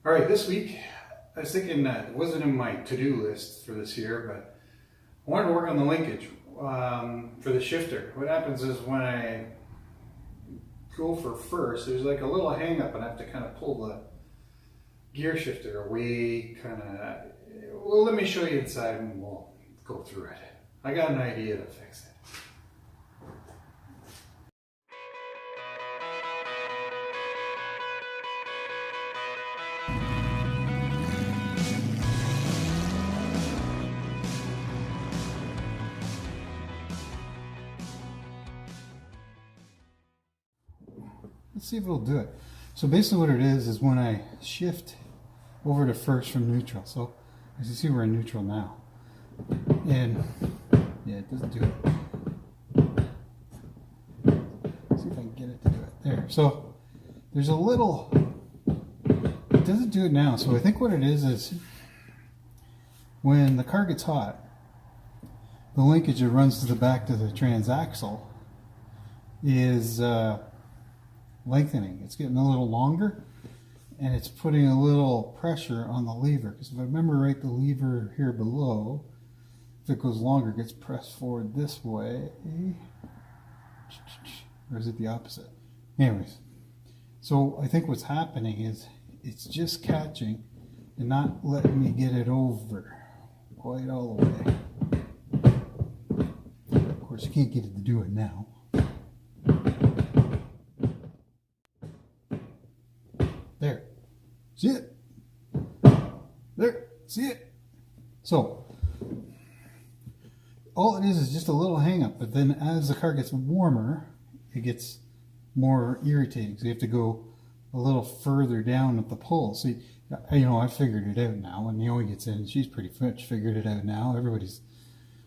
All right, this week I was thinking that it wasn't in my to-do list for this year, but I wanted to work on the linkage for the shifter. What happens is when I go for first, there's like a little hang up and I have to kind of pull the gear shifter away, well, let me show you inside and we'll go through it. I got an idea to fix it. Let's see if it'll do it. So basically what it is when I shift over to first from neutral. So as you see, we're in neutral now. And yeah, it doesn't do it. Let's see if I can get it to do it. There. So there's a little, it doesn't do it now. So I think what it is when the car gets hot, the linkage that runs to the back to the transaxle is lengthening. It's getting a little longer and it's putting a little pressure on the lever, because if I remember right, the lever here below, if it goes longer, gets pressed forward this way, or is it the opposite? Anyways, so I think what's happening is it's just catching and not letting me get it over quite all the way. Of course, you can't get it to do it now. There. See it? There. See it? So, all it is just a little hang up, but then as the car gets warmer, it gets more irritating. So you have to go a little further down at the pull. See, you know, I figured it out now. When Naomi gets in, she's pretty much figured it out now. Everybody's,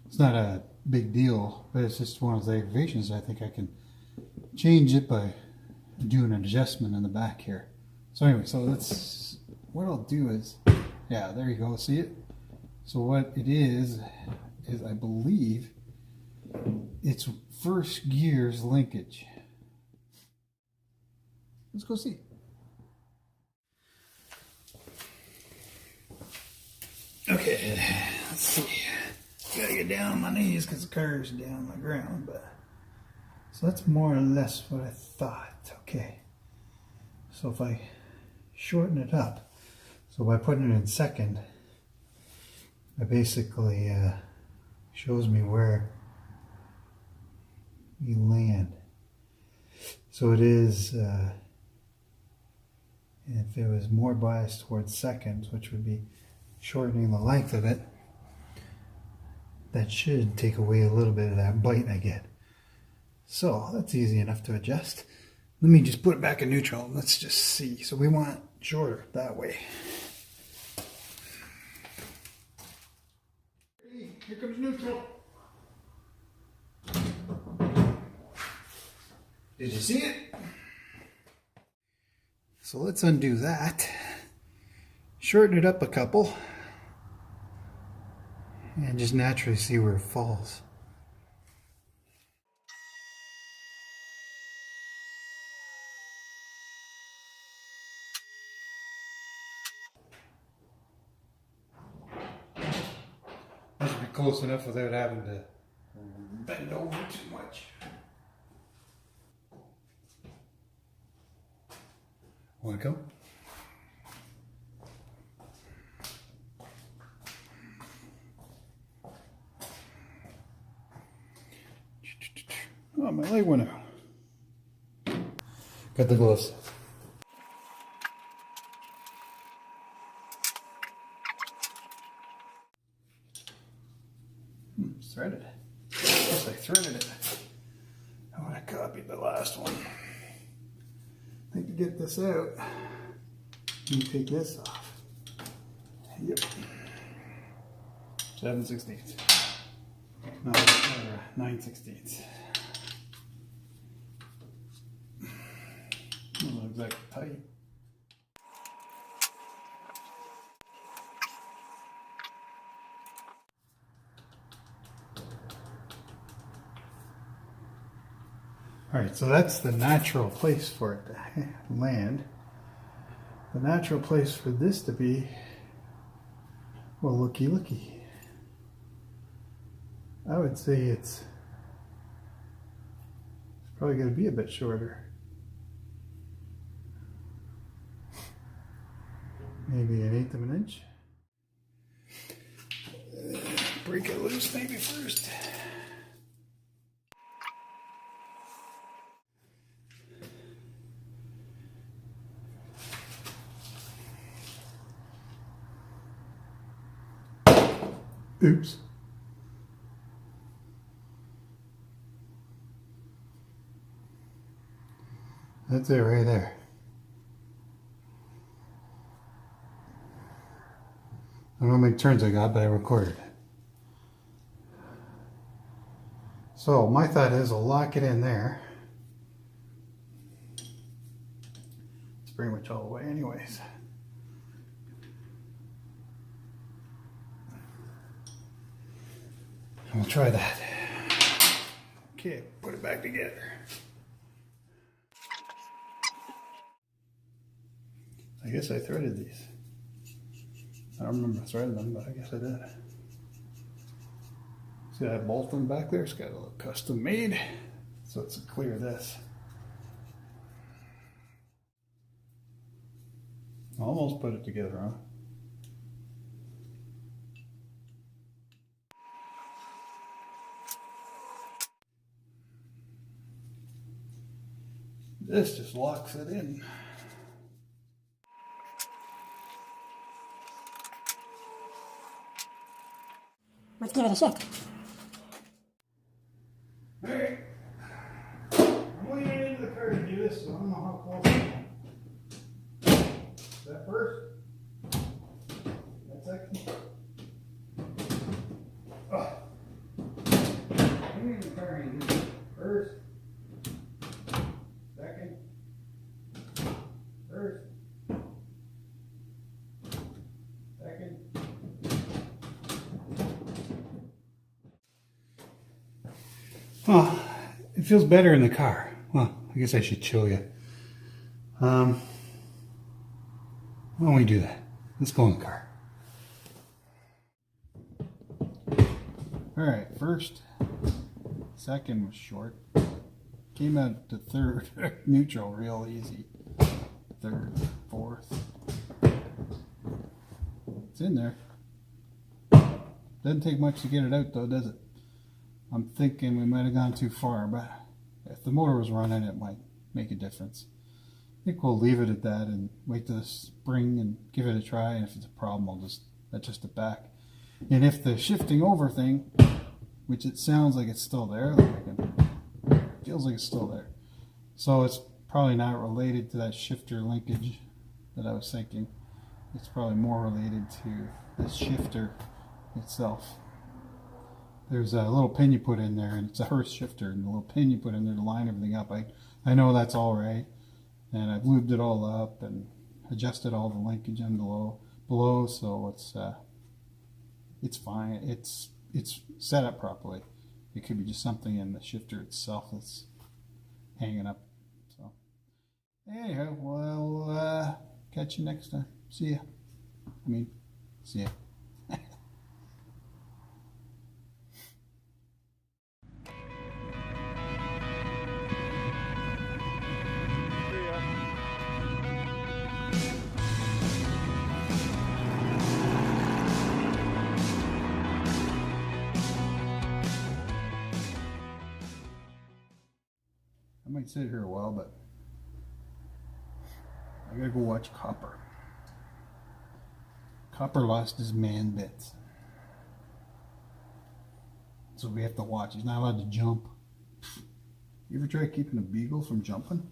it's not a big deal, but it's just one of those aggravations. I think I can change it by doing an adjustment in the back here. So anyway, so that's what I'll do is, yeah, there you go, see it? So what it is I believe it's first gear's linkage. Let's go see. Okay, let's see. Gotta get down on my knees because the car's down on the ground, but so that's more or less what I thought. Okay, so if I shorten it up, so by putting it in second, it basically shows me where you land. So it is, if it was more biased towards seconds, which would be shortening the length of it, that should take away a little bit of that bite I get. So that's easy enough to adjust. Let me just put it back in neutral and let's just see. So we want it shorter that way. Here comes neutral. Did you see it? So let's undo that. Shorten it up a couple. And just naturally see where it falls. That should be close enough without having to bend over too much. Want to come? Oh, my leg went out. Got the gloves. Threaded. Guess I threaded it. I want to copy the last one. I think to get this out, you take this off. Yep. 7/16. No, 9/16. Not exactly tight. Alright, so that's the natural place for it to land. the natural place for this to be, well, looky. I would say it's probably going to be a bit shorter. Maybe 1/8 of an inch. Break it loose maybe first. Oops. That's it right there. I don't know how many turns I got, but I recorded it. So my thought is I'll lock it in there. It's pretty much all the way anyways. And we'll try that. Okay, put it back together. I guess I threaded these. I don't remember threading them, but I guess I did. See that bolt in the back there? It's got a little custom made, so it's clear this. Almost put it together, huh? This just locks it in. Let's give it a shift. Alright. I'm leaning into the car to do this, so I don't know how close I am. Is that first? That second? Oh. I'm leaning the car and do this. First. Second. First. Second. Oh, it feels better in the car. Well, I guess I should show you. Why don't we do that? Let's go in the car. Alright, first, second was short. Came out to third, neutral real easy. Third, fourth. It's in there. Doesn't take much to get it out though, does it? I'm thinking we might have gone too far, but if the motor was running, it might make a difference. I think we'll leave it at that and wait till the spring and give it a try, and if it's a problem, I'll just adjust it back. And if the shifting over thing, which it sounds like it's still there, feels like it's still there. So it's probably not related to that shifter linkage that I was thinking. It's probably more related to the shifter itself. There's a little pin you put in there, and it's a Hurst shifter, and the little pin you put in there to line everything up. I know that's all right, and I've lubed it all up and adjusted all the linkage in below, so it's fine. It's set up properly. It could be just something in the shifter itself that's hanging up. So anyhow, well, catch you next time. See ya. See ya. I might sit here a while, but I gotta go watch Copper. Copper lost his man bits, so we have to watch. He's not allowed to jump. You ever try keeping a beagle from jumping?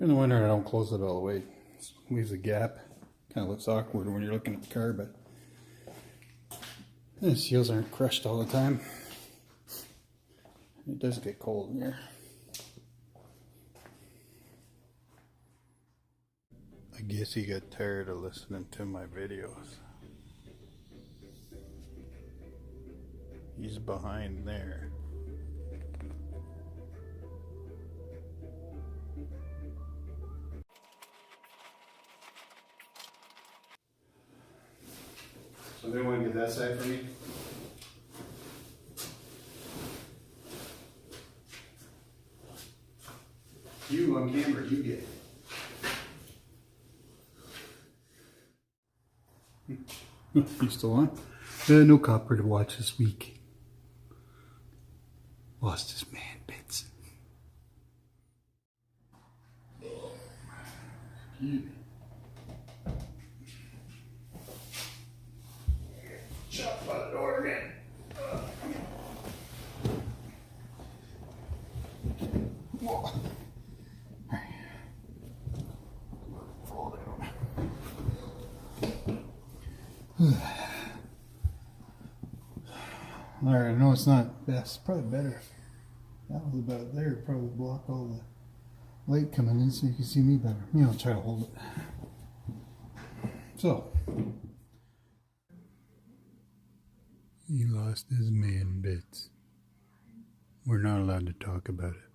In the winter, I don't close it all the way. It leaves a gap. Kind of looks awkward when you're looking at the car, but the seals aren't crushed all the time. It does get cold in here. I guess he got tired of listening to my videos. is behind there. Somebody want to get that side for me? You on camera, you get it. You still on? No copper to watch this week. Lost his man bits. Shut by the door again. Whoa. Fall down. Alright, I know it's not best. Probably better if that was about there. It'd probably block all the light coming in so you can see me better. Me, I'll try to hold it. So, he lost his man bits. We're not allowed to talk about it.